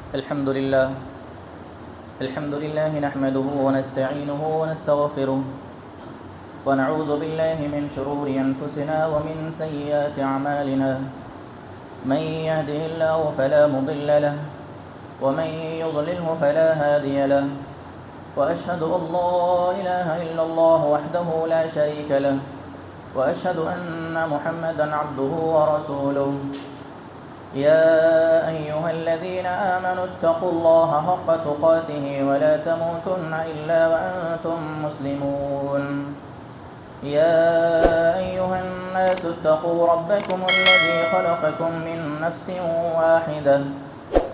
الحمد لله نحمده ونستعينه ونستغفره ونعوذ بالله من شرور أنفسنا ومن سيئات أعمالنا. من يهده الله فلا مضل له ومن يضلله فلا هادي له، وأشهد أن لا إله إلا الله وحده لا شريك له، وأشهد أن محمدا عبده ورسوله. يا أيها الذين آمنوا اتقوا الله حق تقاته ولا تموتن إلا وأنتم مسلمون. يا أيها الناس اتقوا ربكم الذي خلقكم من نفس واحدة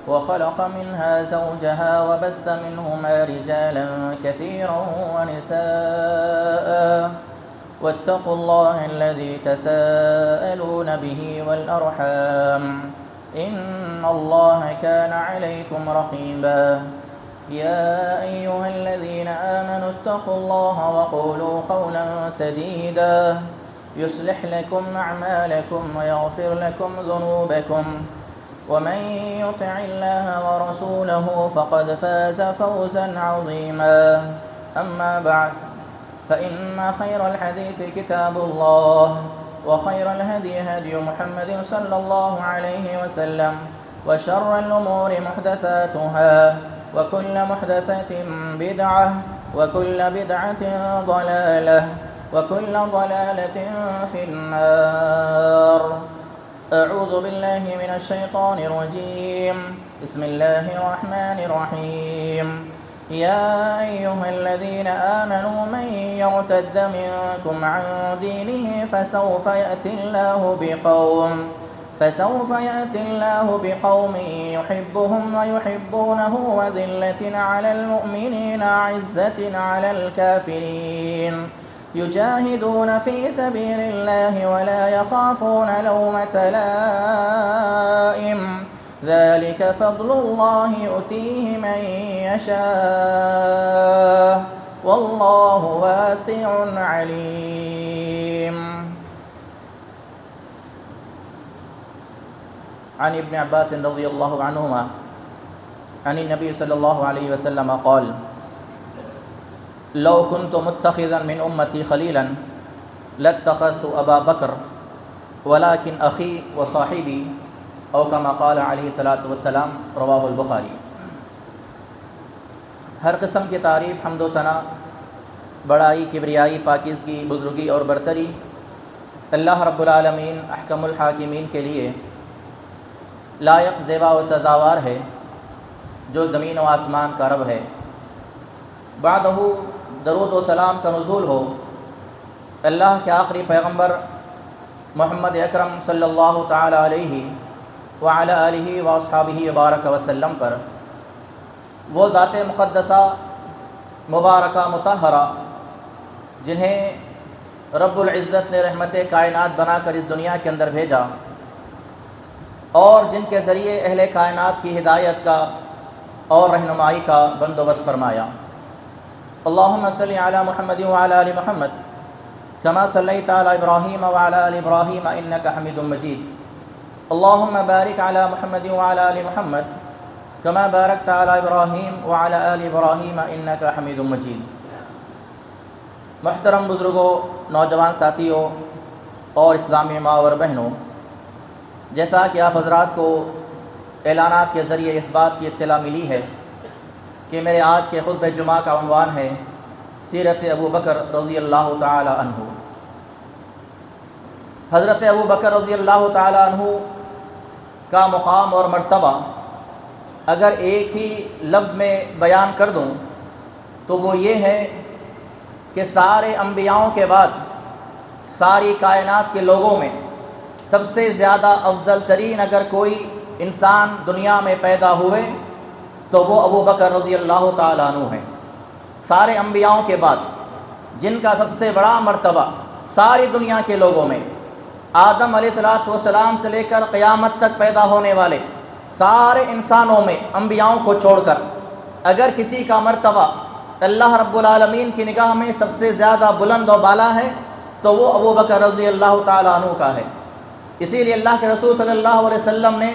وخلق منها زوجها وبث منهما رجالا كثيرا ونساء، واتقوا الله الذي تساءلون به والأرحام، إن الله كان عليكم رقيبا. يا أيها الذين آمنوا اتقوا الله وقولوا قولا سديدا يصلح لكم أعمالكم ويغفر لكم ذنوبكم، ومن يطع الله ورسوله فقد فاز فوزا عظيما. أما بعد، فإن خير الحديث كتاب الله، وخير الهدي هدي محمد صلى الله عليه وسلم، وشر الأمور محدثاتها، وكل محدثة بدعة، وكل بدعة ضلالة، وكل ضلالة في النار. أعوذ بالله من الشيطان الرجيم. بسم الله الرحمن الرحيم. يا أيها الذين آمنوا من يرتد منكم عن دينه فسوف يأتي الله بقوم يحبهم ويحبونه وذلة على المؤمنين عزة على الكافرين يجاهدون في سبيل الله ولا يخافون لومة لائم، ذلك فضل الله يؤتيه من يشاء والله واسع عليم. عن ابن عباس رضي الله عنهما عن النبي صلى الله عليه وسلم قال: لو كنت متخذا من أمتي خليلا لاتخذت أبا بكر ولكن أخي وصاحبي، او کما قال علیہ الصلاۃ والسلام، رواہ البخاری. ہر قسم کی تعریف، حمد و ثنا، بڑائی، کبریائی، پاکیزگی، بزرگی اور برتری اللہ رب العالمین احکم الحاکمین کے لیے لائق، زیبا و سزاوار ہے، جو زمین و آسمان کا رب ہے. بعدہ درود و سلام کا نزول ہو اللہ کے آخری پیغمبر محمد اکرم صلی اللہ تعالی علیہ وعلی آلہ واصحابہ وبارک وسلم پر، وہ ذات مقدسہ مبارکہ مطہرہ جنہیں رب العزت نے رحمت کائنات بنا کر اس دنیا کے اندر بھیجا، اور جن کے ذریعے اہل کائنات کی ہدایت کا اور رہنمائی کا بندوبست فرمایا. اللہم صلی علی محمد وعلی آل محمد کما صلیت علی ابراہیم وعلی آل ابراہیم انک حمید مجید. اللہم بارک علی محمد وعلی آل محمد کما بارکت علی ابراہیم وعلی آل ابراہیم انک حمید مجید. محترم بزرگوں، نوجوان ساتھیوں اور اسلامی ماں اور بہنوں، جیسا کہ آپ حضرات کو اعلانات کے ذریعے اس بات کی اطلاع ملی ہے کہ میرے آج کے خطبہ جمعہ کا عنوان ہے سیرت ابو بکر رضی اللہ تعالی عنہ. حضرت ابو بکر رضی اللہ تعالی عنہ کا مقام اور مرتبہ اگر ایک ہی لفظ میں بیان کر دوں تو وہ یہ ہے کہ سارے انبیاؤں کے بعد ساری کائنات کے لوگوں میں سب سے زیادہ افضل ترین اگر کوئی انسان دنیا میں پیدا ہوئے تو وہ ابو بکر رضی اللہ تعالیٰ عنہ ہیں. سارے انبیاؤں کے بعد جن کا سب سے بڑا مرتبہ ساری دنیا کے لوگوں میں، آدم علیہ السلام سے لے کر قیامت تک پیدا ہونے والے سارے انسانوں میں انبیاؤں کو چھوڑ کر اگر کسی کا مرتبہ اللہ رب العالمین کی نگاہ میں سب سے زیادہ بلند و بالا ہے تو وہ ابو بکر رضی اللہ تعالیٰ عنہ کا ہے. اسی لیے اللہ کے رسول صلی اللہ علیہ وسلم نے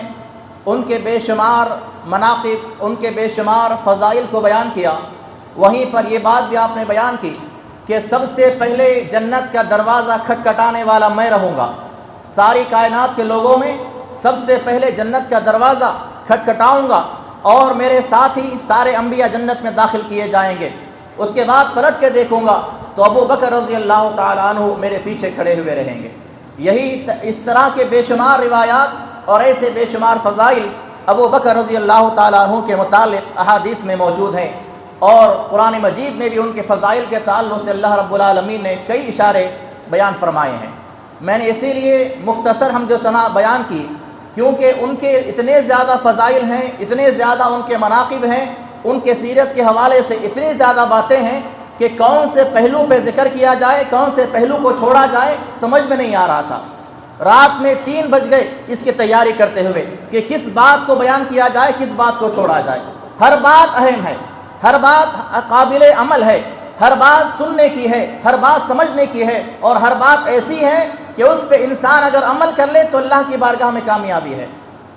ان کے بے شمار مناقب، ان کے بے شمار فضائل کو بیان کیا، وہیں پر یہ بات بھی آپ نے بیان کی کہ سب سے پہلے جنت کا دروازہ کھٹکھٹانے والا میں رہوں گا۔ ساری کائنات کے لوگوں میں سب سے پہلے جنت کا دروازہ کھٹکھٹاؤں گا اور میرے ساتھ ہی سارے انبیاء جنت میں داخل کیے جائیں گے۔ اس کے بعد پلٹ کے دیکھوں گا تو ابو بکر رضی اللہ تعالیٰ عنہ میرے پیچھے کھڑے ہوئے رہیں گے۔ یہی اس طرح کے بے شمار روایات اور ایسے بے شمار فضائل ابو بکر رضی اللہ تعالیٰ عنہ کے متعلق احادیث میں موجود ہیں، اور قرآن مجید میں بھی ان کے فضائل کے تعلق سے اللہ رب العالمین نے کئی اشارے بیان فرمائے ہیں۔ میں نے اسی لیے مختصر حمد و ثنا بیان کی، کیونکہ ان کے اتنے زیادہ فضائل ہیں، اتنے زیادہ ان کے مناقب ہیں، ان کے سیرت کے حوالے سے اتنی زیادہ باتیں ہیں کہ کون سے پہلو پہ ذکر کیا جائے، کون سے پہلو کو چھوڑا جائے، سمجھ میں نہیں آ رہا تھا۔ رات میں 3 بج گئے اس کی تیاری کرتے ہوئے کہ کس بات کو بیان کیا جائے، کس بات کو چھوڑا جائے۔ ہر بات اہم ہے، ہر بات قابل عمل ہے، ہر بات سننے کی ہے، ہر بات سمجھنے کی ہے، اور ہر بات ایسی ہے کہ اس پہ انسان اگر عمل کر لے تو اللہ کی بارگاہ میں کامیابی ہے۔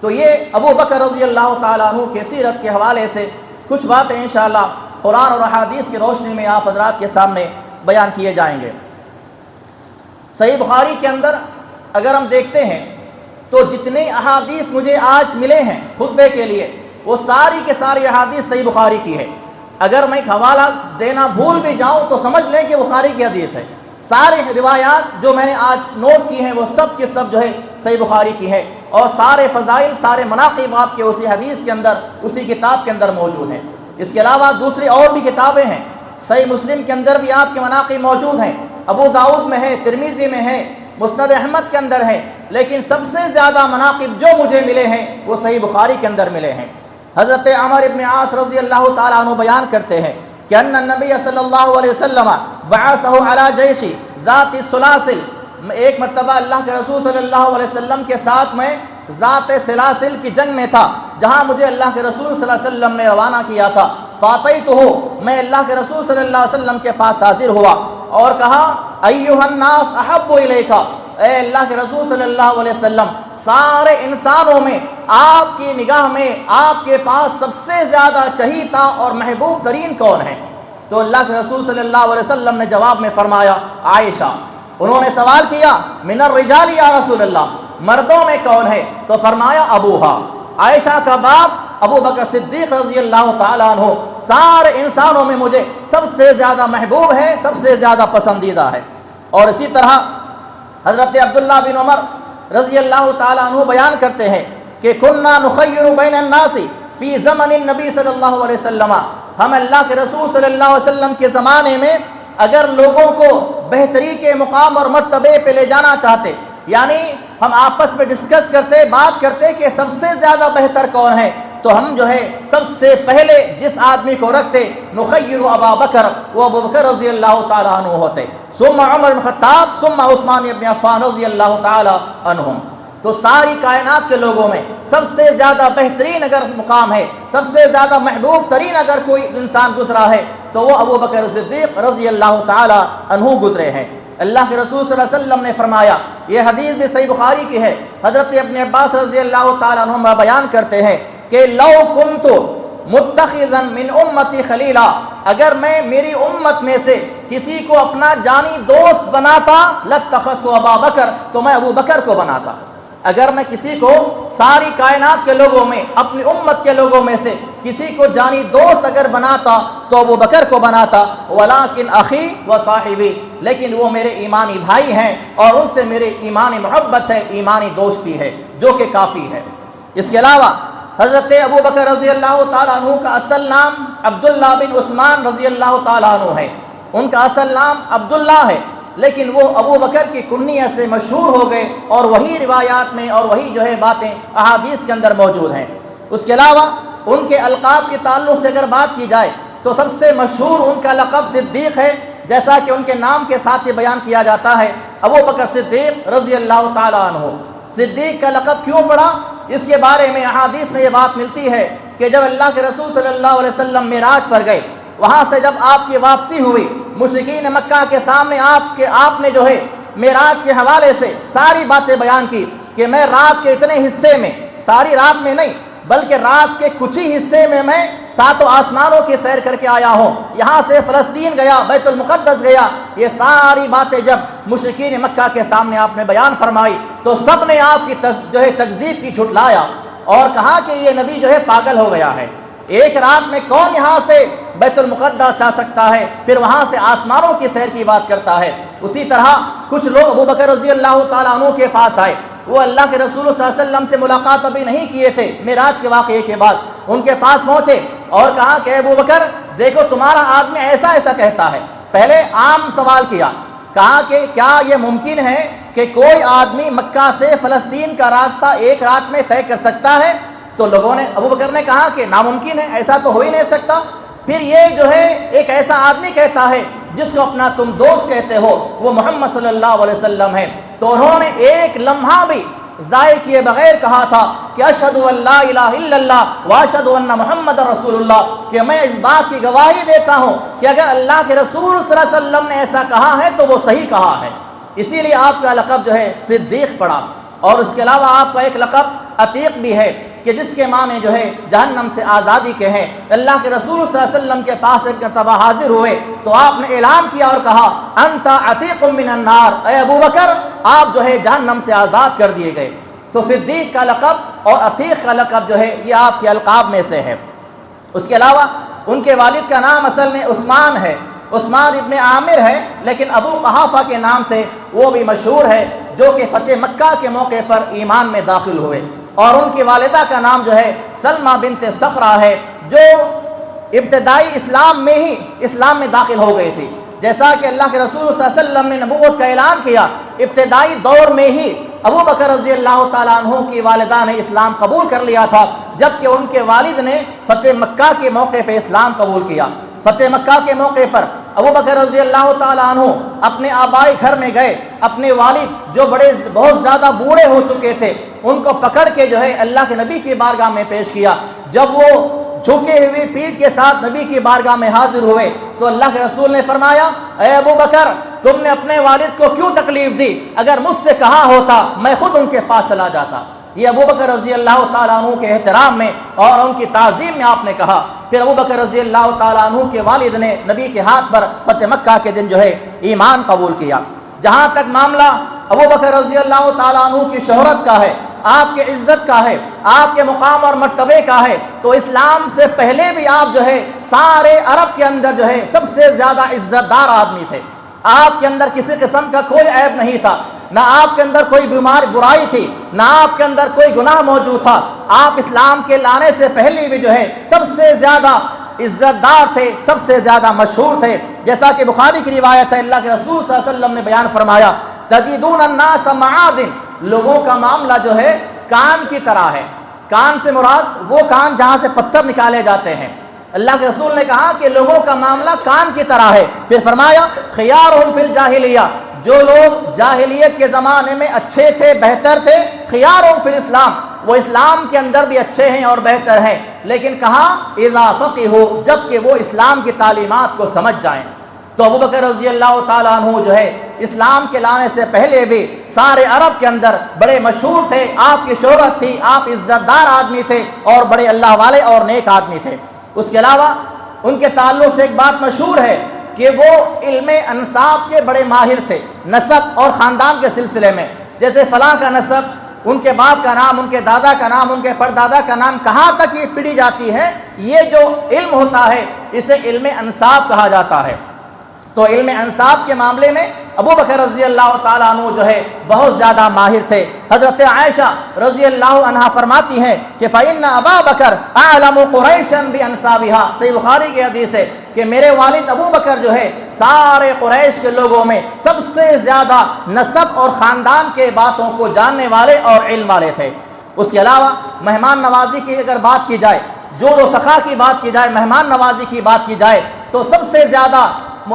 تو یہ ابو بکر رضی اللہ تعالیٰ عنہ کے سیرت کے حوالے سے کچھ باتیں انشاءاللہ قرآن اور احادیث کی روشنی میں آپ حضرات کے سامنے بیان کیے جائیں گے۔ صحیح بخاری کے اندر اگر ہم دیکھتے ہیں تو جتنے احادیث مجھے آج ملے ہیں خطبے کے لیے، وہ ساری کے ساری احادیث صحیح بخاری کی ہے۔ اگر میں ایک حوالہ دینا بھول بھی جاؤں تو سمجھ لیں کہ بخاری کی حدیث ہے۔ سارے روایات جو میں نے آج نوٹ کی ہیں وہ سب کے سب جو ہے صحیح بخاری کی ہے، اور سارے فضائل، سارے مناقب آپ کے اسی حدیث کے اندر، اسی کتاب کے اندر موجود ہیں۔ اس کے علاوہ دوسری اور بھی کتابیں ہیں، صحیح مسلم کے اندر بھی آپ کے مناقب موجود ہیں، ابو داؤد میں ہے، ترمذی میں ہے، مسند احمد کے اندر ہے، لیکن سب سے زیادہ مناقب جو مجھے ملے ہیں وہ صحیح بخاری کے اندر ملے ہیں۔ حضرت عمر ابن عاص رضی اللہ تعالیٰ عنہ بیان کرتے ہیں کہ ان النبی صلی اللہ علیہ وسلم بعثہ علی جیش ذات السلاسل، ایک مرتبہ اللہ کے رسول صلی اللہ علیہ وسلم کے ساتھ میں ذات سلاسل کی جنگ میں تھا، جہاں مجھے اللہ کے رسول صلی اللہ علیہ وسلم نے روانہ کیا تھا۔ فاتیتہ، میں اللہ کے رسول صلی اللہ علیہ وسلم کے پاس حاضر ہوا اور کہا ایھا الناس احب الیک، اے اللہ کے رسول صلی اللہ علیہ وسلم، سارے انسانوں میں آپ کی نگاہ میں آپ کے پاس سب سے زیادہ چہیتا اور محبوب ترین کون ہے؟ تو اللہ کے رسول صلی اللہ علیہ وسلم نے جواب میں فرمایا عائشہ۔ انہوں نے سوال کیا من الرجال یا رسول اللہ، مردوں میں کون ہے؟ تو فرمایا ابوہا، عائشہ کا باپ ابو بکر صدیق رضی اللہ تعالیٰ عنہ سارے انسانوں میں مجھے سب سے زیادہ محبوب ہے، سب سے زیادہ پسندیدہ ہے۔ اور اسی طرح حضرت عبداللہ بن عمر رضی اللہ تعالیٰ عنہ بیان کرتے ہیں کہ کننا نخیر بین الناس فی زمن النبی صلی اللہ علیہ وسلم، ہم اللہ کے رسول صلی اللہ علیہ وسلم کے زمانے میں اگر لوگوں کو بہتری کے مقام اور مرتبے پہ لے جانا چاہتے، یعنی ہم آپس میں ڈسکس کرتے، بات کرتے کہ سب سے زیادہ بہتر کون ہے، تو ہم جو ہے سب سے پہلے جس آدمی کو رکھتے نخیر ابا بکر، وہ ابو بکر رضی اللہ تعالیٰ عنہ ہوتے، ثم عمر بن خطاب، ثم عثمان بن عفان رضی اللہ تعالیٰ عنہم۔ تو ساری کائنات کے لوگوں میں سب سے زیادہ بہترین اگر مقام ہے، سب سے زیادہ محبوب ترین اگر کوئی انسان گزرا ہے تو وہ ابو بکر صدیق رضی اللہ تعالیٰ عنہ گزرے ہیں۔ اللہ کے رسول صلی اللہ علیہ وسلم نے فرمایا، یہ حدیث بھی صحیح بخاری کی ہے، حضرت ابن عباس رضی اللہ تعالیٰ عنہ بیان کرتے ہیں کہ لو کنت متخذا من امتی خلیلا، اگر میں میری امت میں سے کسی کو اپنا جانی دوست بناتا لاتخذت ابا بکر، تو میں ابو بکر کو بناتا۔ اگر میں کسی کو ساری کائنات کے لوگوں میں، اپنی امت کے لوگوں میں سے کسی کو جانی دوست اگر بناتا تو ابو بکر کو بناتا، ولیکن اخی و صاحبی، لیکن وہ میرے ایمانی بھائی ہیں اور ان سے میرے ایمانی محبت ہے، ایمانی دوستی ہے، جو کہ کافی ہے۔ اس کے علاوہ حضرت ابو بکر رضی اللہ تعالیٰ عنہ کا اصل نام عبداللہ بن عثمان رضی اللہ تعالیٰ عنہ ہے، ان کا اصل نام عبداللہ ہے، لیکن وہ ابو بکر کی کنیہ سے مشہور ہو گئے، اور وہی روایات میں اور وہی جو ہے باتیں احادیث کے اندر موجود ہیں۔ اس کے علاوہ ان کے القاب کے تعلق سے اگر بات کی جائے تو سب سے مشہور ان کا لقب صدیق ہے، جیسا کہ ان کے نام کے ساتھ یہ بیان کیا جاتا ہے ابو بکر صدیق رضی اللہ تعالیٰ عنہ۔ صدیق کا لقب کیوں پڑا، اس کے بارے میں احادیث میں یہ بات ملتی ہے کہ جب اللہ کے رسول صلی اللہ علیہ وسلم معراج پر گئے، وہاں سے جب آپ کی واپسی ہوئی، مشرکین مکہ کے سامنے آپ نے جو ہے معراج کے حوالے سے ساری باتیں بیان کی کہ میں رات کے اتنے حصے میں، ساری رات میں نہیں، بلکہ رات کے کچھ ہی حصے میں 7 آسمانوں کی سیر کر کے آیا ہوں، یہاں سے فلسطین گیا، بیت المقدس گیا۔ یہ ساری باتیں جب مشرکین مکہ کے سامنے آپ نے بیان فرمائی تو سب نے آپ کی تکذیب کی، جھٹلایا اور کہا کہ یہ نبی پاگل ہو گیا ہے، ایک رات میں کون یہاں سے بیت المقدس جا سکتا ہے، پھر وہاں سے آسمانوں کی سیر کی بات کرتا ہے۔ اسی طرح کچھ لوگ ابو بکر رضی اللہ تعالیٰ عنہ کے پاس آئے، وہ اللہ کے رسول صلی اللہ علیہ وسلم سے ملاقات ابھی نہیں کیے تھے، معراج کے واقعے کے بعد ان کے پاس پہنچے اور کہا کہ ابو بکر دیکھو تمہارا آدمی ایسا ایسا کہتا ہے۔ پہلے عام سوال کیا، کہا کہ کیا یہ ممکن ہے کہ کوئی آدمی مکہ سے فلسطین کا راستہ ایک رات میں طے کر سکتا ہے؟ تو لوگوں نے، ابو بکر نے کہا کہ ناممکن ہے، ایسا تو ہو ہی نہیں سکتا۔ پھر یہ ایک ایسا آدمی کہتا ہے جس کو اپنا تم دوست کہتے ہو، وہ محمد صلی اللہ علیہ وسلم ہے۔ تو انہوں نے ایک لمحہ بھی ضائع کیے بغیر کہا تھا کہ اشہد ان لا الہ الا اللہ واشہد ان محمد رسول اللہ، کہ میں اس بات کی گواہی دیتا ہوں کہ اگر اللہ کے رسول صلی اللہ علیہ وسلم نے ایسا کہا ہے تو وہ صحیح کہا ہے۔ اسی لیے آپ کا لقب صدیق پڑا، اور اس کے علاوہ آپ کا ایک لقب عتیق بھی ہے کہ جس کے معنی جہنم سے آزادی کے ہیں۔ اللہ کے رسول صلی اللہ علیہ وسلم کے پاس ایک مرتبہ حاضر ہوئے تو آپ نے اعلان کیا اور کہا انت عتیق من النار، اے ابو بکر آپ جہنم سے آزاد کر دیے گئے۔ تو صدیق کا لقب اور عتیق کا لقب یہ آپ کے القاب میں سے ہے۔ اس کے علاوہ ان کے والد کا نام اصل میں عثمان ہے، عثمان ابن عامر ہے، لیکن ابو قحافہ کے نام سے وہ بھی مشہور ہے، جو کہ فتح مکہ کے موقع پر ایمان میں داخل ہوئے۔ اور ان کی والدہ کا نام سلمہ بنت صخرہ ہے، جو ابتدائی اسلام میں داخل ہو گئی تھی۔ جیسا کہ اللہ کے رسول صلی اللہ علیہ وسلم نے نبوت کا اعلان کیا، ابتدائی دور میں ہی ابو بکر رضی اللہ تعالیٰ عنہ کی والدہ نے اسلام قبول کر لیا تھا، جبکہ ان کے والد نے فتح مکہ کے موقع پہ اسلام قبول کیا۔ فتح مکہ کے موقع پر ابو بکر رضی اللہ تعالیٰ عنہ اپنے آبائی گھر میں گئے، اپنے والد جو بہت زیادہ بوڑھے ہو چکے تھے ان کو پکڑ کے اللہ کے نبی کی بارگاہ میں پیش کیا۔ جب وہ جھکے ہوئے پیٹھ کے ساتھ نبی کی بارگاہ میں حاضر ہوئے تو اللہ کے رسول نے فرمایا اے ابو بکر تم نے اپنے والد کو کیوں تکلیف دی؟ اگر مجھ سے کہا ہوتا میں خود ان کے پاس چلا جاتا۔ یہ ابو بکر رضی اللہ تعالیٰ عنہ کے احترام میں اور ان کی تعظیم میں آپ نے کہا۔ پھر ابو بکر رضی اللہ تعالیٰ عنہ کے والد نے نبی کے ہاتھ پر فتح مکہ کے دن ایمان قبول کیا۔ جہاں تک معاملہ ابو بکر رضی اللہ تعالیٰ عنہ کی شہرت کا ہے، آپ کے عزت کا ہے، آپ کے مقام اور مرتبے کا ہے، تو اسلام سے پہلے بھی آپ سارے عرب کے اندر سب سے زیادہ عزت دار آدمی تھے۔ آپ کے اندر کسی قسم کا کوئی عیب نہیں تھا، نہ آپ کے اندر کوئی برائی تھی، نہ آپ کے اندر کوئی گناہ موجود تھا۔ آپ اسلام کے لانے سے پہلے بھی سب سے زیادہ عزت دار تھے، سب سے زیادہ مشہور تھے۔ جیسا کہ بخاری کی روایت ہے، اللہ کے رسول صلی اللہ علیہ وسلم نے بیان فرمایا تجدون الناس معادن، لوگوں کا معاملہ کان کی طرح ہے۔ کان سے مراد وہ کان جہاں سے پتھر نکالے جاتے ہیں۔ اللہ کے رسول نے کہا کہ لوگوں کا معاملہ کان کی طرح ہے۔ پھر فرمایا خیارہم فی الجاہلیہ، جو لوگ جاہلیت کے زمانے میں اچھے تھے، بہتر تھے، خیارہم فی الاسلام، وہ اسلام کے اندر بھی اچھے ہیں اور بہتر ہیں، لیکن کہا اذا فقہوا، جب کہ وہ اسلام کی تعلیمات کو سمجھ جائیں۔ تو ابو بکر رضی اللہ تعالیٰ عنہ اسلام کے لانے سے پہلے بھی سارے عرب کے اندر بڑے مشہور تھے، آپ کی شہرت تھی، آپ عزت دار آدمی تھے اور بڑے اللہ والے اور نیک آدمی تھے۔ اس کے علاوہ ان کے تعلق سے ایک بات مشہور ہے کہ وہ علم انساب کے بڑے ماہر تھے، نسب اور خاندان کے سلسلے میں، جیسے فلاں کا نسب، ان کے باپ کا نام، ان کے دادا کا نام، ان کے پردادا کا نام، کہاں تک یہ پڑھی جاتی ہے، یہ جو علم ہوتا ہے اسے علم انساب کہا جاتا ہے۔ تو علم انساب کے معاملے میں ابو بکر رضی اللہ تعالیٰ عنہ بہت زیادہ ماہر تھے۔ حضرت عائشہ رضی اللہ عنہا فرماتی ہیں کہ فَإِنَّ أَبَا بَكَرَ أَعْلَمُ قُرَيْشًا بِأَنْسَابِهَا، صحیح بخاری کی حدیث ہے کہ میرے والد ابو بکر سارے قریش کے لوگوں میں سب سے زیادہ نسب اور خاندان کے باتوں کو جاننے والے اور علم والے تھے۔ اس کے علاوہ مہمان نوازی کی اگر بات کی جائے، جود و سخا کی بات کی جائے، مہمان نوازی کی بات کی جائے، تو سب سے زیادہ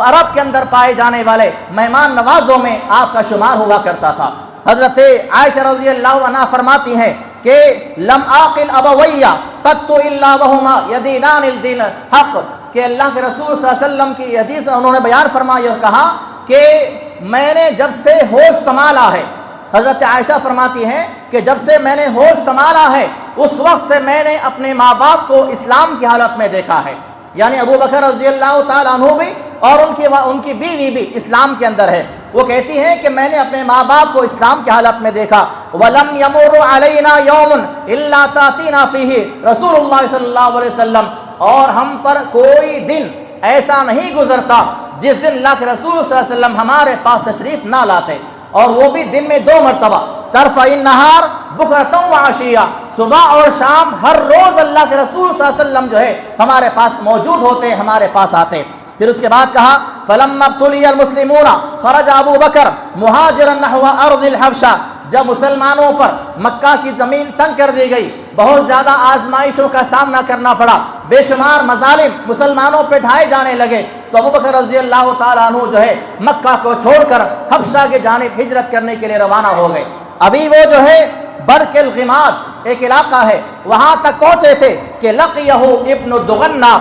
عرب کے اندر پائے جانے والے مہمان نوازوں میں آپ کا شمار ہوا کرتا تھا۔ حضرت عائشہ رضی اللہ عنہا فرماتی ہیں کہ لم عاقل ابویہ قط الا وہما یدینان الدین حق، کہ اللہ کے رسول صلی اللہ علیہ وسلم کی حدیث انہوں نے بیان فرمائی اور کہا کہ میں نے جب سے ہوش سنبھالا ہے، حضرت عائشہ فرماتی ہیں کہ جب سے میں نے ہوش سنبھالا ہے اس وقت سے میں نے اپنے ماں باپ کو اسلام کی حالت میں دیکھا ہے. یعنی ابو بکر رضی اللہ تعالیٰ عنہ بھی اور ان کی بیوی بھی اسلام کے اندر ہے. وہ کہتی ہیں کہ میں نے اپنے ماں باپ کو اسلام کی حالت میں دیکھا. وَلَمْ يَمُرُّ عَلَيْنَا يَوْمٌ إِلَّا تَأْتِينَا فِيهِ رسول اللہ صلی اللہ علیہ وسلم. اور ہم پر کوئی دن ایسا نہیں گزرتا جس دن اللہ کے رسول صلی اللہ علیہ وسلم ہمارے پاس تشریف نہ لاتے، اور وہ بھی دن میں 2 مرتبہ. طرف النہار بکرۃ وعشیہ، صبح اور شام ہر روز اللہ کے رسول صلی اللہ علیہ وسلم جو ہے ہمارے پاس موجود ہوتے، ہمارے پاس آتے. پھر اس کے بعد کہا فَلَمَّا ابْتُلِيَ الْمُسْلِمُونَ خَرَجَ أَبُو بَكْرَ مُهَاجِرًا نَحْوَ أَرْضِ الْحَبْشَةِ. جب مسلمانوں پر مکہ کی زمین تنگ کر دی گئی، بہت زیادہ آزمائشوں کا سامنا کرنا پڑا، بے شمار مظالم مسلمانوں پہ ڈھائے جانے لگے، تو ابو بکر رضی اللہ تعالیٰ عنہ جو ہے مکہ کو چھوڑ کر حبشہ کے جانب ہجرت کرنے کے لیے روانہ ہو گئے. ابھی وہ جو ہے برق الغماد ایک علاقہ ہے، وہاں تک پہنچے تھے کہ لقیہ ابن دغنہ،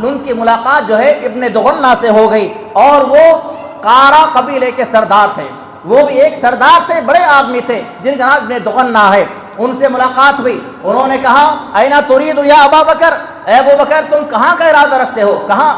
ان کی ملاقات جو ہے ابن دغنہ سے ہو گئی، اور وہ قارہ قبیلے کے سردار تھے. وہ بھی ایک سردار تھے، بڑے آدمی تھے جن کا نام ابن دغنہ ہے. ان سے ملاقات ہوئی. انہوں نے کہا اینا ترید یا ابا بکر، اے ابو بکر تم کہاں کا ارادہ رکھتے ہو، کہاں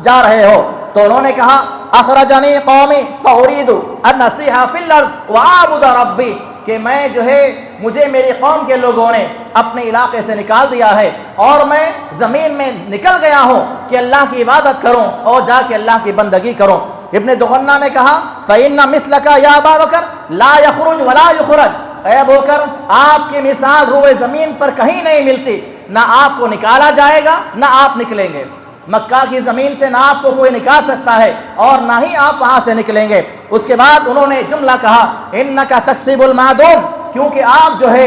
جا رہے ہو؟ تو انہوں نے کہا اخرجنی قومی فارید ان اسیح فی الارض واعبد ربی، کہ میں جو ہے مجھے میری قوم کے لوگوں نے اپنے علاقے سے نکال دیا ہے، اور میں زمین میں نکل گیا ہوں کہ اللہ کی عبادت کروں اور جا کے اللہ کی بندگی کروں. ابن دغنہ نے کہا فإن مثلک یا ابا بکر لا یخرج ولا یخرج، اے ابو بکر آپ کی مثال روئے زمین پر کہیں نہیں ملتی، نہ آپ کو نکالا جائے گا نہ آپ نکلیں گے. مکہ کی زمین سے نہ آپ کو کوئی نکال سکتا ہے اور نہ ہی آپ وہاں سے نکلیں گے. اس کے بعد انہوں نے جملہ کہا انک تکسب المعدوم، کیونکہ آپ جو ہے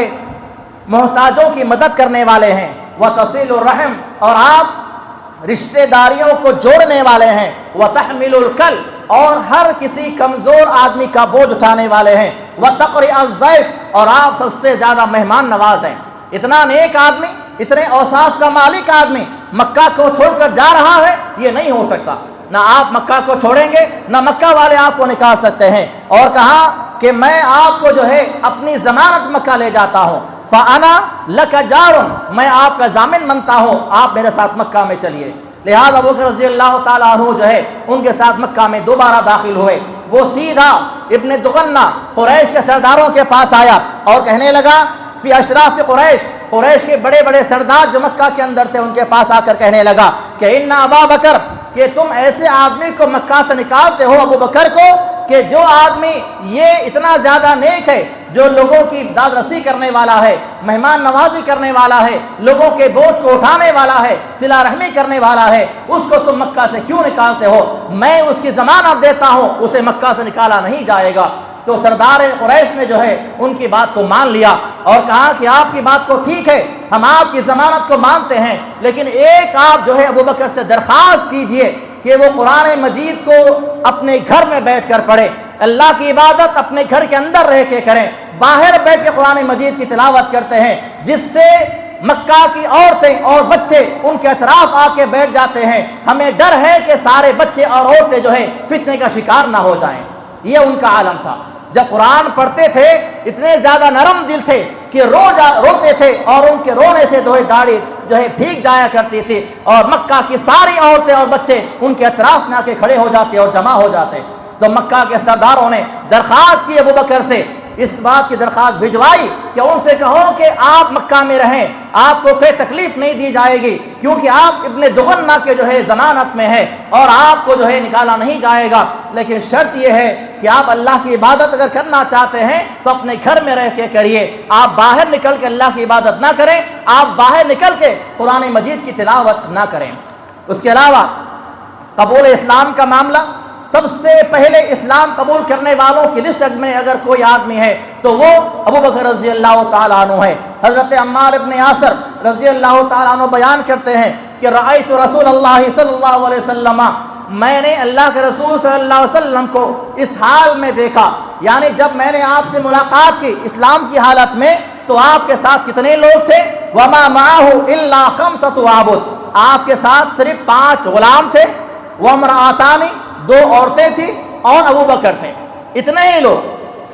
محتاجوں کی مدد کرنے والے ہیں، وتصل الرحم، اور آپ رشتہ داریوں کو جوڑنے والے ہیں، وتحمل الکل، اور ہر کسی کمزور آدمی کا بوجھ اٹھانے والے ہیں، وتقری الضیف، اور آپ سب سے زیادہ مہمان نواز ہیں. اتنا نیک آدمی، اتنے اوصاف کا مالک آدمی مکہ کو چھوڑ کر جا رہا ہے، یہ نہیں ہو سکتا. نہ آپ مکہ کو چھوڑیں گے نہ مکہ والے آپ کو نکال سکتے ہیں. اور کہا کہ میں آپ کو جو ہے اپنی ضمانت مکہ لے جاتا ہوں، فَأَنَا لَكَ جَارٌ، میں آپ کا ضامن بنتا ہوں، آپ میرے ساتھ مکہ میں چلیے. لہذا ابو بکر رضی اللہ تعالیٰ عنہ جو ہے ان کے ساتھ مکہ میں دوبارہ داخل ہوئے. وہ سیدھا ابن دغنہ قریش کے سرداروں کے پاس آیا اور کہنے لگا فی اشراف قریش کے بڑے بڑے سردار جو مکہ کے اندر تھے ان کے پاس آ کر کہنے لگا کہ ان ابا بکر، کہ تم ایسے آدمی کو مکہ سے نکالتے ہو، ابو بکر کو، کہ جو آدمی یہ اتنا زیادہ نیک ہے، جو لوگوں کی داد رسی کرنے والا ہے، مہمان نوازی کرنے والا ہے، لوگوں کے بوجھ کو اٹھانے والا ہے، صلہ رحمی کرنے والا ہے، اس کو تم مکہ سے کیوں نکالتے ہو؟ میں اس کی ضمانت دیتا ہوں، اسے مکہ سے نکالا نہیں جائے گا. تو سردار قریش نے جو ہے ان کی بات کو مان لیا اور کہا کہ آپ کی بات کو ٹھیک ہے، ہم آپ کی ضمانت کو مانتے ہیں، لیکن ایک آپ جو ہے ابو بکر سے درخواست کیجئے کہ وہ قرآن مجید کو اپنے گھر میں بیٹھ کر پڑھے، اللہ کی عبادت اپنے گھر کے اندر رہ کے کریں، باہر بیٹھ کے قرآن مجید کی تلاوت کرتے ہیں، جس سے مکہ کی عورتیں اور بچے ان کے اطراف آ کے بیٹھ جاتے ہیں. ہمیں ڈر ہے کہ سارے بچے اور عورتیں جو ہے فتنے کا شکار نہ ہو جائیں. یہ ان کا عالم تھا. جب قرآن پڑھتے تھے اتنے زیادہ نرم دل تھے کہ روتے تھے، اور ان کے رونے سے داڑھی جو ہے بھیگ جایا کرتی تھی، اور مکہ کی ساری عورتیں اور بچے ان کے اطراف میں آ کے کھڑے ہو جاتے اور جمع ہو جاتے. تو مکہ کے سرداروں نے درخواست کی ابو بکر سے، اس بات کی درخواست بھجوائی کہ ان سے کہو کہ آپ مکہ میں رہیں، آپ کو کوئی تکلیف نہیں دی جائے گی، کیونکہ آپ ابن دغنہ کے جو ہے ضمانت میں ہے اور آپ کو جو ہے نکالا نہیں جائے گا. لیکن شرط یہ ہے کہ آپ اللہ کی عبادت اگر کرنا چاہتے ہیں تو اپنے گھر میں رہ کے کریے، آپ باہر نکل کے اللہ کی عبادت نہ کریں، آپ باہر نکل کے قرآن مجید کی تلاوت نہ کریں. اس کے علاوہ قبول اسلام کا معاملہ، سب سے پہلے اسلام قبول کرنے والوں کی لسٹ میں اگر کوئی آدمی ہے تو وہ ابو بکر رضی اللہ تعالیٰ عنہ ہے. حضرت عمار ابن یاسر رضی اللہ تعالیٰ عنہ بیان کرتے ہیں کہ رأیت رسول اللہ صلی اللہ علیہ وسلم، میں نے اللہ کے رسول صلی اللہ علیہ وسلم کو اس حال میں دیکھا، یعنی جب میں نے آپ سے ملاقات کی اسلام کی حالت میں، تو آپ کے ساتھ کتنے لوگ تھے؟ وما معه الا 5 عبد، آپ کے ساتھ صرف 5 غلام تھے، وامرأتان، 2 عورتیں تھیں، اور ابو بکر تھے. اتنے ہی لوگ،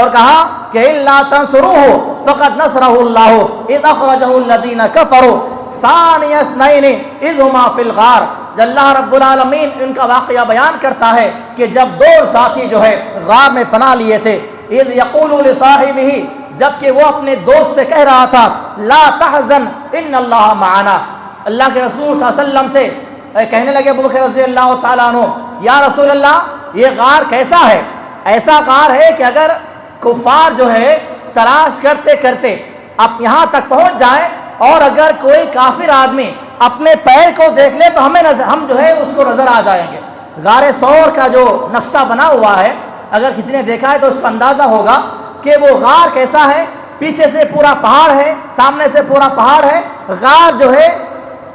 اور کہا کہ الا تنصروه فقد نصره الله اذ اخرجه الذين كفروا ثاني اثنين اذ هما في الغار. اللہ رب العالمین ان کا واقعہ بیان کرتا ہے کہ جب دو ساتھی جو ہے غار میں پناہ لیے تھے، اذ یقول لصاحبہ، جبکہ وہ اپنے دوست سے کہہ رہا تھا لا تحزن ان اللہ معنا. اللہ کے رسول صلی اللہ علیہ وسلم سے کہنے لگے ابو بکر رضی اللہ تعالیٰ عنہ، یا رسول اللہ یہ غار کیسا ہے؟ ایسا غار ہے کہ اگر کفار جو ہے تلاش کرتے کرتے اب یہاں تک پہنچ جائے اور اگر کوئی کافر آدمی اپنے پیر کو دیکھ لے تو ہم جو ہے اس کو نظر آ جائیں گے. غار ثور کا جو نقشہ بنا ہوا ہے، اگر کسی نے دیکھا ہے تو اس کو اندازہ ہوگا کہ وہ غار کیسا ہے. پیچھے سے پورا پہاڑ ہے، سامنے سے پورا پہاڑ ہے. غار جو ہے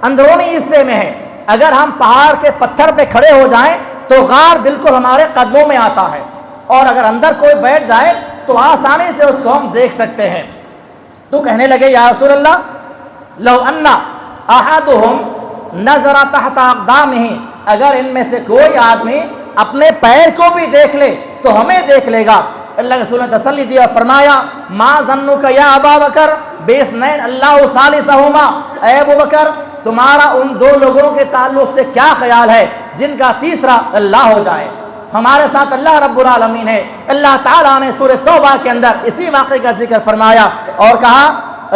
اندرونی حصے میں ہے. اگر ہم پہاڑ کے پتھر پہ کھڑے ہو جائیں تو غار بالکل ہمارے قدموں میں آتا ہے، اور اگر اندر کوئی بیٹھ جائے تو آسانی سے اس کو ہم دیکھ سکتے ہیں. تو کہنے لگے یا رسول اللہ لو ان احدهم نظر تحت اقدامه، اگر ان میں سے کوئی آدمی اپنے پیر کو بھی دیکھ لے تو ہمیں دیکھ لے گا. اللہ کے رسول نے تسلی دی اور فرمایا ما ظنک یا ابا بکر باثنین اللہ ثالثہما، اے ابو بکر تمہارا ان دو لوگوں کے تعلق سے کیا خیال ہے جن کا تیسرا اللہ ہو جائے؟ ہمارے ساتھ اللہ رب العالمین ہے. اللہ تعالیٰ نے سورہ توبہ کے اندر اسی واقعے کا ذکر فرمایا اور کہا،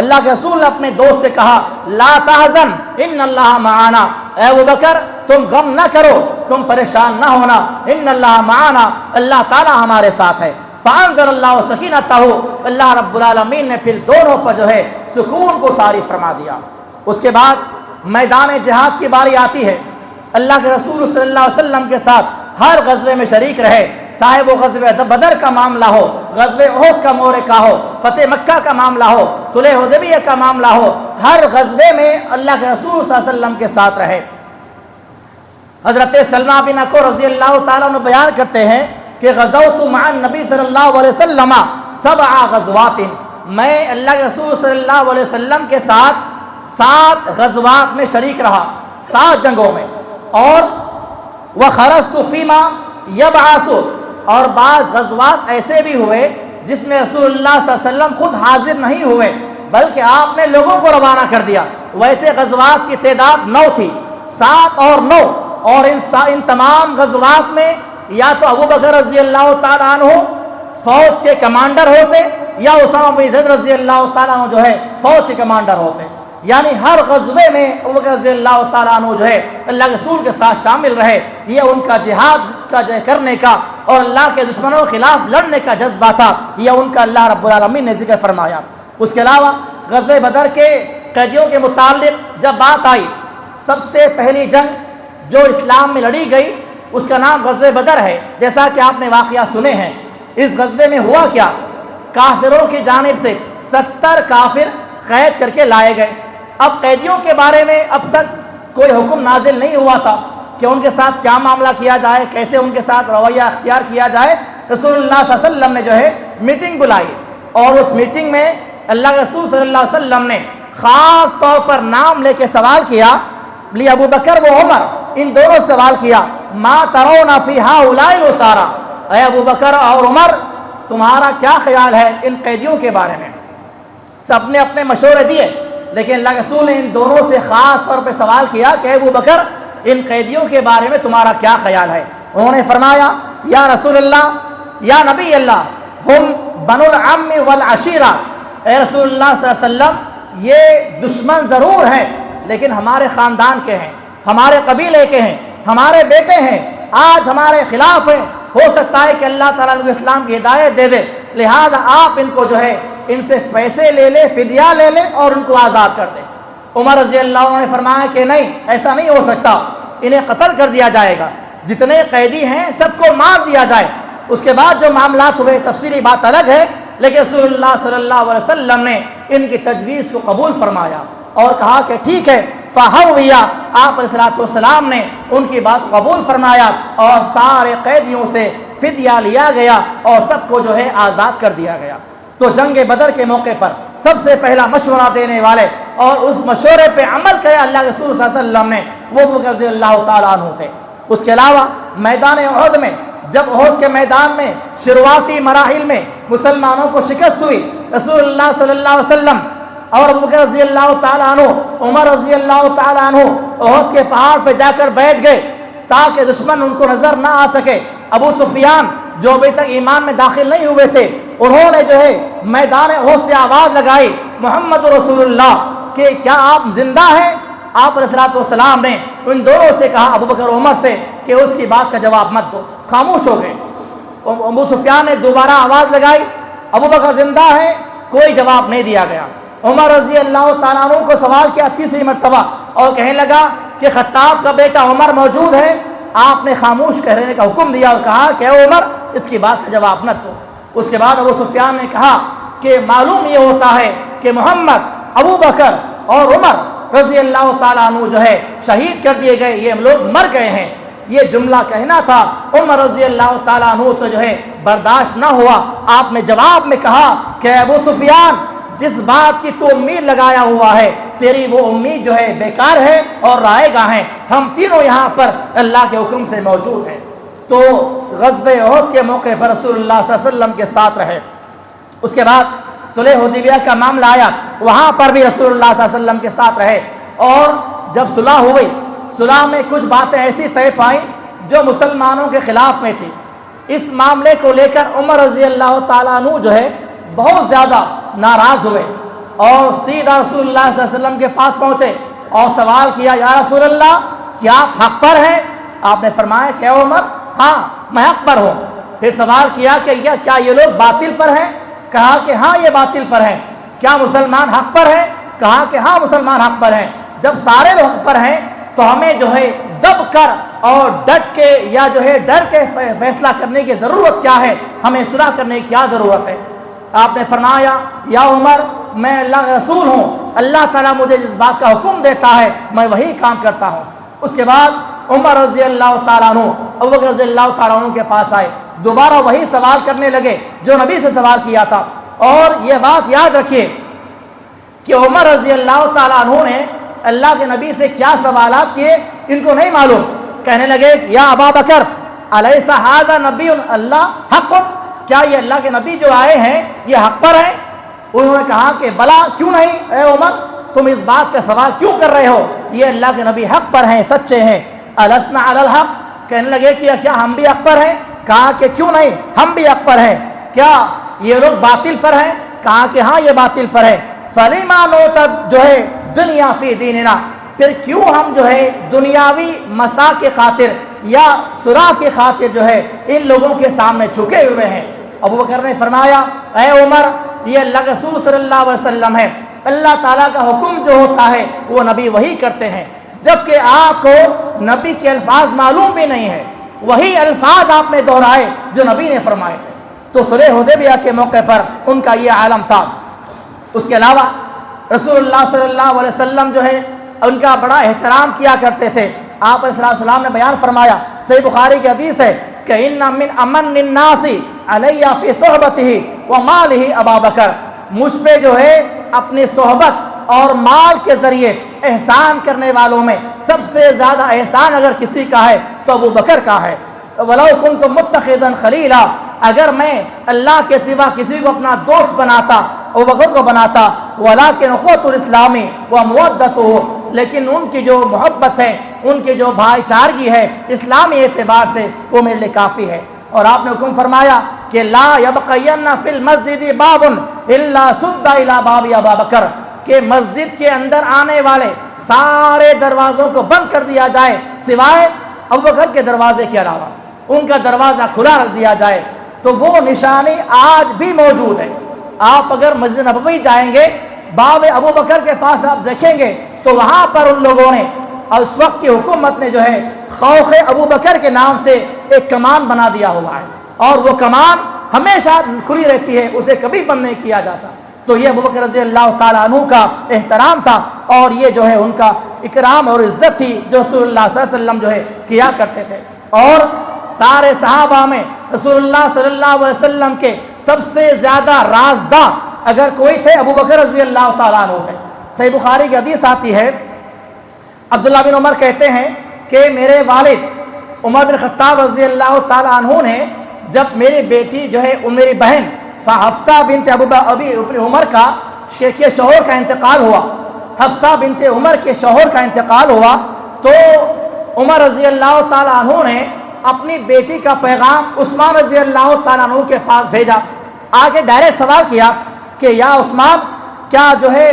اللہ کے رسول نے اپنے دوست سے کہا لا تحزن ان اللہ معانا، اے ابو بکر تم غم نہ کرو، تم پریشان نہ ہونا، ان اللہ معانا، اللہ تعالیٰ ہمارے ساتھ ہے. فانزل اللہ سکینتہ، اللہ رب العالمین نے پھر دونوں پر جو ہے سکون کو طاری فرما دیا. اس کے بعد میدان جہاد کی باری آتی ہے. اللہ کے رسول صلی اللہ علیہ وسلم کے ساتھ ہر غزوے میں شریک رہے، چاہے وہ غزوہ بدر کا معاملہ ہو، غزوہ احد کا معرکہ ہو، فتح مکہ کا معاملہ ہو، صلح حدیبیہ کا معاملہ ہو، ہر غزوے میں اللہ کے رسول صلی اللہ علیہ وسلم کے ساتھ رہے. حضرت سلمہ بن اکوع رضی اللہ تعالیٰ عنہ بیان کرتے ہیں کہ غزوت مع النبی صلی اللہ علیہ وسلم 7 غزوات، میں اللہ کے رسول صلی اللہ علیہ وسلم کے ساتھ 7 غزوات میں شریک رہا، 7 جنگوں میں. اور وَخَرَجْتُ فِيمَا يَبْعَثُ، اور بعض غزوات ایسے بھی ہوئے جس میں رسول اللہ صلی اللہ علیہ وسلم خود حاضر نہیں ہوئے بلکہ آپ نے لوگوں کو روانہ کر دیا. ویسے غزوات کی تعداد 9 تھی، 7 اور 9. اور ان تمام غزوات میں یا تو ابو بکر رضی اللہ تعالیٰ عنہ فوج کے کمانڈر ہوتے یا اسامہ بن زید رضی اللہ تعالیٰ عنہ جو ہے فوج کے کمانڈر ہوتے. یعنی ہر غزوے میں ابو بکر رضی اللہ تعالیٰ عنہ جو ہے اللہ کے رسول کے ساتھ شامل رہے. یہ ان کا جہاد کا کرنے کا اور اللہ کے دشمنوں کے خلاف لڑنے کا جذبہ تھا، یہ ان کا اللہ رب العالمین نے ذکر فرمایا. اس کے علاوہ غزوہ بدر کے قیدیوں کے متعلق جب بات آئی، سب سے پہلی جنگ جو اسلام میں لڑی گئی اس کا نام غزوہ بدر ہے. جیسا کہ آپ نے واقعہ سنے ہیں. اس غزوے میں ہوا کیا، کافروں کی جانب سے 70 کافر قید کر کے لائے گئے. اب قیدیوں کے بارے میں اب تک کوئی حکم نازل نہیں ہوا تھا کہ ان کے ساتھ کیا معاملہ کیا جائے، کیسے ان کے ساتھ رویہ اختیار کیا جائے. رسول اللہ صلی اللہ علیہ وسلم نے جو ہے میٹنگ بلائی اور اس میٹنگ میں اللہ کے رسول صلی اللہ علیہ وسلم نے خاص طور پر نام لے کے سوال کیا، لی ابو بکر و عمر، ان دونوں سے سوال کیا ما ترون فی ہؤلاء الاسارى، اے ابو بکر اور عمر تمہارا کیا خیال ہے ان قیدیوں کے بارے میں. سب نے اپنے مشورے دیے، لیکن اللہ کے رسول نے ان دونوں سے خاص طور پہ سوال کیا کہ ابو بکر ان قیدیوں کے بارے میں تمہارا کیا خیال ہے. انہوں نے فرمایا یا رسول اللہ، یا نبی اللہ، ہم بنو العم والعشیرہ، اے رسول اللہ صلی اللہ علیہ وسلم یہ دشمن ضرور ہیں لیکن ہمارے خاندان کے ہیں، ہمارے قبیلے کے ہیں، ہمارے بیٹے ہیں، آج ہمارے خلاف ہیں. ہو سکتا ہے کہ اللہ تعالیٰ کو اسلام کی ہدایت دے دے، لہذا آپ ان کو جو ہے ان سے پیسے لے لے، فدیہ لے لے اور ان کو آزاد کر دیں. عمر رضی اللہ عنہ نے فرمایا کہ نہیں، ایسا نہیں ہو سکتا، انہیں قتل کر دیا جائے گا، جتنے قیدی ہیں سب کو مار دیا جائے. اس کے بعد جو معاملات ہوئے تفصیلی بات الگ ہے، لیکن رسول اللہ صلی اللہ علیہ وسلم نے ان کی تجویز کو قبول فرمایا اور کہا کہ ٹھیک ہے. فہویہ، آپ علیہ السلام نے ان کی بات قبول فرمایا اور سارے قیدیوں سے فدیہ لیا گیا اور سب کو جو ہے آزاد کر دیا گیا. تو جنگ بدر کے موقع پر سب سے پہلا مشورہ دینے والے اور اس مشورے پہ عمل کیا اللہ کے رسول صلی اللہ علیہ وسلم نے، وہ ابو بکر رضی اللہ تعالیٰ عنہ تھے. اس کے علاوہ میدان احد میں جب احد کے میدان میں شروعاتی مراحل میں مسلمانوں کو شکست ہوئی، رسول اللہ صلی اللہ علیہ وسلم اور ابوبکر رضی اللہ تعالیٰ عنہ، عمر رضی اللہ تعالیٰ عنہ احد کے پہاڑ پہ جا کر بیٹھ گئے تاکہ دشمن ان کو نظر نہ آ سکے۔ ابو سفیان جو ابھی تک ایمان میں داخل نہیں ہوئے تھے، انہوں نے جو ہے میدان احد سے آواز لگائی محمد رسول اللہ کہ کیا آپ زندہ ہیں؟ آپ علیہ الصلوۃ والسلام نے ان دونوں سے کہا، ابوبکر عمر سے، کہ اس کی بات کا جواب مت دو، خاموش ہو گئے۔ ابو سفیان نے دوبارہ آواز لگائی، ابوبکر زندہ ہے، کوئی جواب نہیں دیا گیا۔ عمر رضی اللہ تعالیٰ عنہ کو سوال کیا تیسری مرتبہ اور کہنے لگا کہ خطاب کا بیٹا عمر موجود ہے۔ آپ نے خاموش رہنے کا حکم دیا اور کہا کہ اے عمر اس کی بات کا جواب مت دو۔ اس کے بعد ابو سفیان نے کہا کہ معلوم یہ ہوتا ہے کہ محمد، ابو بکر اور عمر رضی اللہ تعالیٰ عنہ جو ہے شہید کر دیے گئے، یہ لوگ مر گئے ہیں۔ یہ جملہ کہنا تھا، عمر رضی اللہ تعالیٰ عنہ سے جو ہے برداشت نہ ہوا۔ آپ نے جواب میں کہا کہ ابو سفیان، جس بات کی تو امید لگایا ہوا ہے، تیری وہ امید جو ہے بیکار ہے اور رائے گاہ ہیں۔ ہم تینوں یہاں پر اللہ کے حکم سے موجود ہیں۔ تو غزوہ احد کے موقع پر رسول اللہ صلی اللہ علیہ وسلم کے ساتھ رہے۔ اس کے بعد صلح حدیبیہ کا معاملہ آیا، وہاں پر بھی رسول اللہ صلی اللہ علیہ وسلم کے ساتھ رہے، اور جب صلح ہوئی، صلح میں کچھ باتیں ایسی طے پائیں جو مسلمانوں کے خلاف میں تھی۔ اس معاملے کو لے کر عمر رضی اللہ تعالیٰ عنہ جو ہے بہت زیادہ ناراض ہوئے اور سیدھا رسول اللہ صلی اللہ علیہ وسلم کے پاس پہنچے اور سوال کیا، یا رسول اللہ کیا آپ حق پر ہیں؟ آپ نے فرمایا کہ اے عمر، ہاں میں حق پر ہوں۔ پھر سوال کیا کہ کیا یہ لوگ باطل پر ہیں؟ کہا کہ ہاں یہ باطل پر ہیں۔ کیا مسلمان حق پر ہیں؟ کہا کہ ہاں مسلمان حق پر ہیں۔ جب سارے لوگ حق پر ہیں تو ہمیں جو ہے دب کر اور ڈٹ کے یا جو ہے ڈر کے فیصلہ کرنے کی ضرورت کیا ہے؟ ہمیں صلح کرنے کی کیا ضرورت ہے؟ آپ نے فرمایا، یا عمر، میں اللہ کا رسول ہوں، اللہ تعالیٰ مجھے جس بات کا حکم دیتا ہے میں وہی کام کرتا ہوں۔ اس کے بعد عمر رضی اللہ تعالیٰ عنہ ابوبکر رضی اللہ تعالیٰ عنہ کے پاس آئے، دوبارہ وہی سوال کرنے لگے جو نبی سے سوال کیا تھا۔ اور یہ بات یاد رکھیے کہ عمر رضی اللہ تعالیٰ عنہ نے اللہ کے نبی سے کیا سوالات کیے ان کو نہیں معلوم۔ کہنے لگے، یا ابا بکر الیس ھذا نبی اللہ حق، کیا یہ اللہ کے نبی جو آئے ہیں یہ حق پر ہیں؟ انہوں نے کہا کہ بلا، کیوں نہیں اے عمر، تم اس بات کا سوال کیوں کر رہے ہو؟ یہ اللہ کے نبی حق پر ہیں، سچے ہیں۔ السنا علی الحق، کہنے لگے کہ کیا ہم بھی حق پر ہیں؟ کہا کہ کیوں نہیں، ہم بھی حق پر ہیں۔ کیا یہ لوگ باطل پر ہیں؟ کہا کہ ہاں یہ باطل پر ہے۔ فلیما نوتد جو ہے دنیا فی دیننا، پھر کیوں ہم جو ہے دنیاوی مسا کے خاطر یا صلح کی خاطر جو ہے ان لوگوں کے سامنے جھکے ہوئے ہیں؟ ابوبکر نے فرمایا، اے عمر، یہ اللہ کے رسول صلی اللہ علیہ وسلم ہے، اللہ تعالیٰ کا حکم جو ہوتا ہے وہ نبی وہی کرتے ہیں، جبکہ آپ کو نبی کے الفاظ معلوم بھی نہیں ہے، وہی الفاظ آپ نے دہرائے جو نبی نے فرمائے تھے۔ تو صلح حدیبیہ کے موقع پر ان کا یہ عالم تھا۔ اس کے علاوہ رسول اللہ صلی اللہ علیہ وسلم جو ہے ان کا بڑا احترام کیا کرتے تھے۔ آپ علیہ السلام نے بیان فرمایا، صحیح بخاری کی حدیث ہے کہ ان من امن الناس علی فی صحبتہ ومالہ ابا بکر، مجھ پہ جو ہے اپنی صحبت اور مال کے ذریعے احسان کرنے والوں میں سب سے زیادہ احسان اگر کسی کا ہے تو ابو بکر کا ہے۔ ولو کنت متخذا خلیلا، اگر میں اللہ کے سوا کسی کو اپنا دوست بناتا ابو بکر کو بناتا، ولکن اخوۃ الاسلام ومودتہ، لیکن ان کی جو محبت ہے، ان کی جو بھائی چارگی ہے اسلامی اعتبار سے وہ میرے لیے کافی ہے۔ اور آپ نے حکم فرمایا کہ لا یبقین فی المسجد باب الا سد الی باب ابا بکر، کہ مسجد کے اندر آنے والے سارے دروازوں کو بند کر دیا جائے سوائے ابو بکر کے دروازے کے علاوہ، ان کا دروازہ کھلا رکھ دیا جائے۔ تو وہ نشانی آج بھی موجود ہے۔ آپ اگر مسجد نبوی جائیں گے، باب ابو بکر کے پاس آپ دیکھیں گے تو وہاں پر ان لوگوں نے اور اس وقت کی حکومت نے جو ہے خوف ابو بکر کے نام سے ایک کمان بنا دیا ہوا ہے، اور وہ کمان ہمیشہ کھلی رہتی ہے، اسے کبھی بند نہیں کیا جاتا۔ تو یہ ابو بکر رضی اللہ تعالیٰ عنہ کا احترام تھا، اور یہ جو ہے ان کا اکرام اور عزت تھی جو رسول اللہ صلی اللہ علیہ وسلم جو ہے کیا کرتے تھے۔ اور سارے صحابہ میں رسول اللہ صلی اللہ علیہ وسلم کے سب سے زیادہ رازداں اگر کوئی تھے ابو بکر رضی اللہ تعالیٰ عنہ تھے۔ صحیح بخاری کی حدیث آتی ہے، عبداللہ بن عمر کہتے ہیں کہ میرے والد عمر بن خطاب رضی اللہ تعالیٰ عنہ نے جب میری بیٹی جو ہے میری بہن حفصہ بنت ابی ابن عمر کا شوہر کا انتقال ہوا، حفصہ بنت عمر کے شوہر کا انتقال ہوا، تو عمر رضی اللہ تعالیٰ عنہ نے اپنی بیٹی کا پیغام عثمان رضی اللہ تعالیٰ عنہ کے پاس بھیجا۔ آگے ڈائریکٹ سوال کیا کہ یا عثمان، کیا جو ہے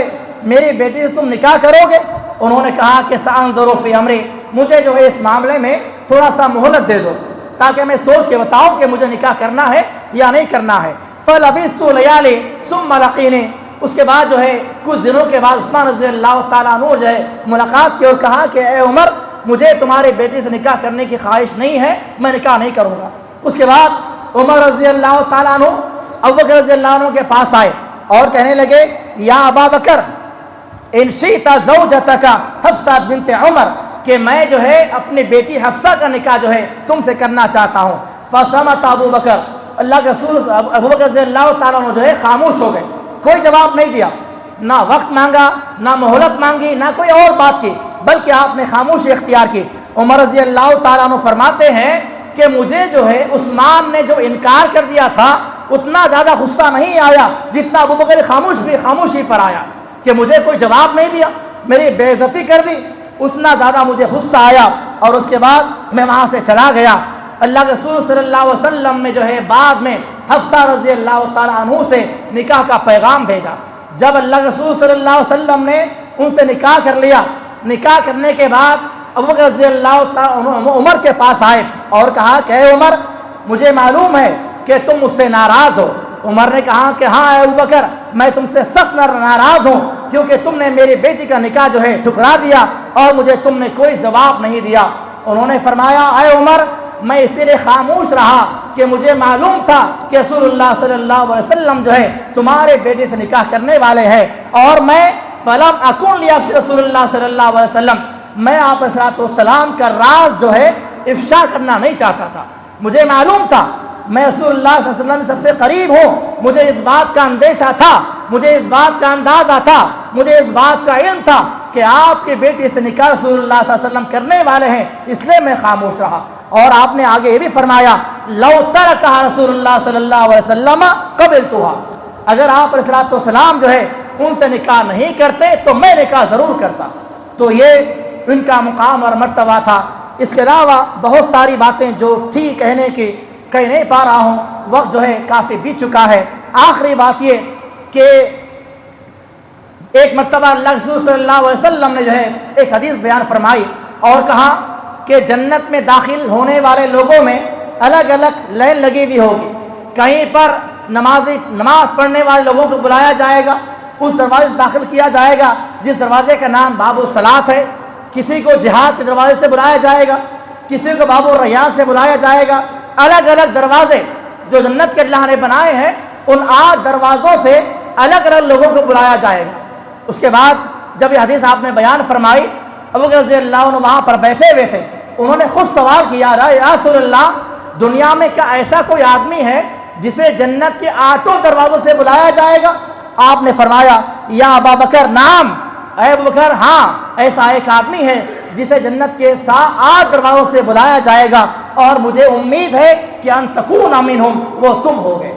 میری بیٹی سے تم نکاح کرو گے؟ انہوں نے کہا کہ سانظر فی امری، مجھے جو ہے اس معاملے میں تھوڑا سا مہلت دے دو تاکہ میں سوچ کے بتاؤں کہ مجھے نکاح کرنا ہے یا نہیں کرنا ہے۔ فلبثت لیالی ثم لقینی، اس کے بعد جو ہے کچھ دنوں کے بعد عثمان رضی اللہ تعالیٰ عنہ جو ہے ملاقات کی اور کہا کہ اے عمر، مجھے تمہاری بیٹی سے نکاح کرنے کی خواہش نہیں ہے، میں نکاح نہیں کروں گا۔ اس کے بعد عمر رضی اللہ تعالیٰ عنہ ابوبکر رضی اللہ عنہ کے پاس آئے اور کہنے لگے یا ابا بکر ان شئت زوجتک حفصہ بنت عمر، کہ میں جو ہے اپنی بیٹی حفصہ کا نکاح جو ہے تم سے کرنا چاہتا ہوں۔ فصمت ابو بکر، اللہ کے رسول ابوبکر رضی اللہ تعالیٰ عنہ جو ہے خاموش ہو گئے، کوئی جواب نہیں دیا، نہ وقت مانگا، نہ مہلت مانگی، نہ کوئی اور بات کی، بلکہ آپ نے خاموشی اختیار کی۔ عمر رضی اللہ تعالیٰ عنہ فرماتے ہیں کہ مجھے جو ہے عثمان نے جو انکار کر دیا تھا اتنا زیادہ غصہ نہیں آیا جتنا ابوبکر خاموشی پر آیا، کہ مجھے کوئی جواب نہیں دیا، میری بے عزتی کر دی، اتنا زیادہ مجھے غصہ آیا، اور اس کے بعد میں وہاں سے چلا گیا۔ اللہ کے رسول صلی اللہ علیہ وسلم نے جو ہے بعد میں حفصہ رضی اللہ تعالیٰ عنہ سے نکاح کا پیغام بھیجا۔ جب اللہ کے رسول صلی اللہ علیہ وسلم نے ان سے نکاح کر لیا، نکاح کرنے کے بعد ابوبکر رضی اللہ تعالیٰ عنہ عمر کے پاس آئے اور کہا کہ اے عمر، مجھے معلوم ہے کہ تم مجھ سے ناراض ہو۔ عمر نے کہا کہ ہاں اے ابوبکر، میں تم سے سخت ناراض ہوں، کیونکہ تم نے میری بیٹی کا نکاح جو ہے ٹھکرا دیا اور مجھے تم نے کوئی جواب نہیں دیا۔ انہوں نے فرمایا اے عمر، میں اسی لیے خاموش رہا کہ مجھے معلوم تھا کہ رسول اللہ صلی اللہ علیہ وسلم جو ہے تمہارے بیٹے سے نکاح کرنے والے ہیں، اور میں فلم اکن لیفشی رسول اللہ صلی اللہ علیہ وسلم، میں آپ علیہ السلام کا راز جو ہے افشا کرنا نہیں چاہتا تھا۔ مجھے معلوم تھا، میں رسول اللہ صلی اللہ علیہ وسلم سب سے قریب ہوں، مجھے اس بات کا اندیشہ تھا، مجھے اس بات کا اندازہ تھا، مجھے اس بات کا علم تھا کہ آپ کی بیٹی سے نکاح رسول اللہ صلی اللہ علیہ وسلم کرنے والے ہیں، اس لیے میں خاموش رہا۔ اور آپ نے آگے یہ بھی فرمایا لو ترکہ رسول اللہ صلی اللہ علیہ وسلم قبلتها، اگر آپ علیہ السلام جو ہے ان سے نکاح نہیں کرتے تو میں نکاح ضرور کرتا۔ تو یہ ان کا مقام اور مرتبہ تھا۔ اس کے علاوہ بہت ساری باتیں جو تھی کہنے کی کہہ نہیں پا رہا ہوں، وقت جو ہے کافی بیت چکا ہے۔ آخری بات یہ کہ ایک مرتبہ اللہ رسول صلی اللہ علیہ وسلم نے جو ہے ایک حدیث بیان فرمائی اور کہا کہ جنت میں داخل ہونے والے لوگوں میں الگ الگ لائن لگی ہوئی ہوگی، کہیں پر نماز پڑھنے والے لوگوں کو بلایا جائے گا، اس دروازے سے داخل کیا جائے گا جس دروازے کا نام باب الصلاۃ ہے، کسی کو جہاد کے دروازے سے بلایا جائے گا، کسی کو باب الریان سے بلایا جائے گا۔ الگ الگ دروازے جو جنت کے اللہ نے بنائے ہیں، ان 8 دروازوں سے الگ الگ لوگوں کو بلایا جائے گا۔ اس کے بعد جب یہ حدیث آپ نے بیان فرمائی، ابوبکر رضی اللہ عنہ وہاں پر بیٹھے ہوئے تھے، انہوں نے خود سوال کیا یا رسول اللہ، دنیا میں کیا ایسا کوئی آدمی ہے جسے جنت کے 8 دروازوں سے بلایا جائے گا؟ آپ نے فرمایا یا ابا بکر نعم، اے ابو بکر ہاں، ایسا ایک آدمی ہے جسے جنت کے 8 دروازوں سے بلایا جائے گا، اور مجھے امید ہے کہ ان تکون منہم، وہ تم ہو گئے،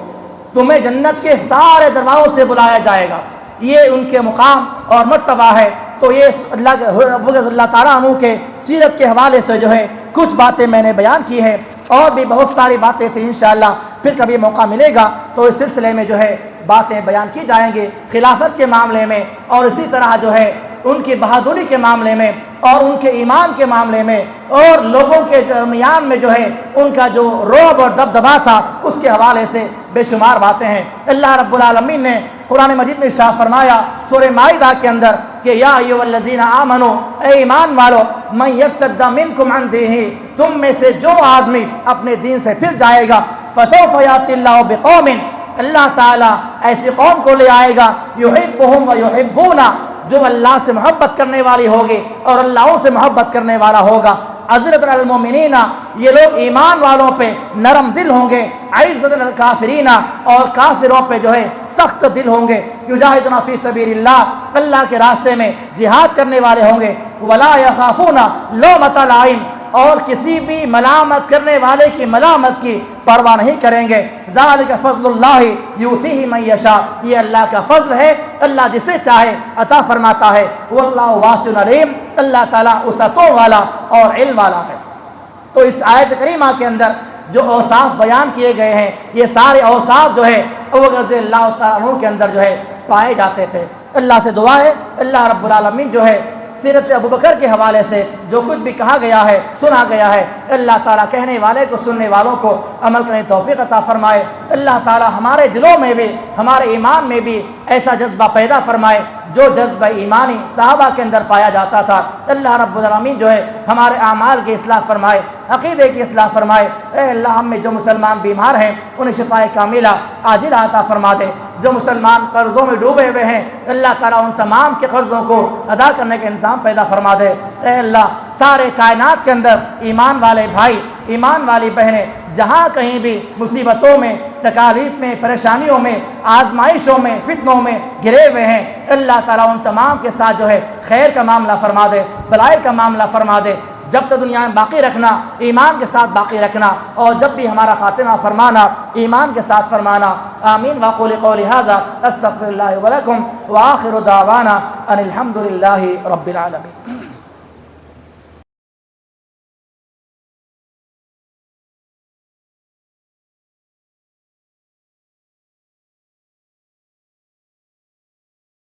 تمہیں جنت کے سارے دروازوں سے بلایا جائے گا۔ یہ ان کے مقام اور مرتبہ ہے۔ تو یہ اللہ تعالیٰ عنہ کے سیرت کے حوالے سے جو ہے کچھ باتیں میں نے بیان کی ہیں، اور بھی بہت ساری باتیں تھیں، انشاءاللہ پھر کبھی موقع ملے گا تو اس سلسلے میں جو ہے باتیں بیان کی جائیں گے، خلافت کے معاملے میں، اور اسی طرح جو ہے ان کی بہادری کے معاملے میں، اور ان کے ایمان کے معاملے میں، اور لوگوں کے درمیان میں جو ہے ان کا جو رعب اور دبدبا تھا، اس کے حوالے سے بے شمار باتیں ہیں۔ اللہ رب العالمین نے قرآن مجید میں ارشاد فرمایا سورہ مائدہ کے اندر کہ یا ایھا الذین آمنو، اے ایمان والو، من یرتد منکم عن دینہ، تم میں سے جو آدمی اپنے دین سے پھر جائے گا، فسوف یاتی اللہ بقوم، اللہ تعالیٰ ایسی قوم کو لے آئے گا، یحبہم ویحبون، جو اللہ سے محبت کرنے والی ہوگی اور اللہ سے محبت کرنے والا ہوگا، عزرت المؤمنین، یہ لوگ ایمان والوں پہ نرم دل ہوں گے، عزت الکافرین، اور کافروں پہ جو ہے سخت دل ہوں گے، یجاہدون فی سبیل اللہ، اللہ کے راستے میں جہاد کرنے والے ہوں گے، ولا یخافون لومۃ لائم، اور کسی بھی ملامت کرنے والے کی ملامت کی پرواہ نہیں کریں گے۔ ذالک فضل اللہ یؤتیہ من یشاء، یہ اللہ کا فضل ہے، اللہ جسے چاہے عطا فرماتا ہے۔ واللہ واسع علیم، اللہ تعالیٰ وسعتوں والا اور علم والا ہے۔ تو اس آیت کریمہ کے اندر جو اوصاف بیان کیے گئے ہیں، یہ سارے اوصاف جو ہے ابو بکر رضی اللہ تعالیٰ عنہ کے اندر جو ہے پائے جاتے تھے۔ اللہ سے دعا ہے اللہ رب العالمین جو ہے سیرت ابو بکر کے حوالے سے جو کچھ بھی کہا گیا ہے، سنا گیا ہے، اللہ تعالیٰ کہنے والے کو، سننے والوں کو عمل کرنے کی توفیق عطا فرمائے۔ اللہ تعالیٰ ہمارے دلوں میں بھی، ہمارے ایمان میں بھی ایسا جذبہ پیدا فرمائے جو جذبہ ایمانی صحابہ کے اندر پایا جاتا تھا۔ اللہ رب العالمین جو ہے ہمارے اعمال کی اصلاح فرمائے، عقیدے کی اصلاح فرمائے۔ اے اللہ، ہم میں جو مسلمان بیمار ہیں انہیں شفائے کاملہ عاجلہ عطا فرما دے۔ جو مسلمان قرضوں میں ڈوبے ہوئے ہیں اللہ تعالیٰ ان تمام کے قرضوں کو ادا کرنے کے انتظام پیدا فرما دے۔ اے اللہ، سارے کائنات کے اندر ایمان والے بھائی، ایمان والی بہنیں جہاں کہیں بھی مصیبتوں میں، تکالیف میں، پریشانیوں میں، آزمائشوں میں، فتنوں میں گرے ہوئے ہیں، اللہ تعالیٰ ان تمام کے ساتھ جو ہے خیر کا معاملہ فرما دے، بھلائی کا معاملہ فرما دے۔ جب تک دنیا میں باقی رکھنا، ایمان کے ساتھ باقی رکھنا، اور جب بھی ہمارا خاتمہ فرمانا ایمان کے ساتھ فرمانا۔ آمین۔ واقول قولی ھذا استغفر اللہ ولکم وآخر دعوانا ان الحمد للہ رب العالمین۔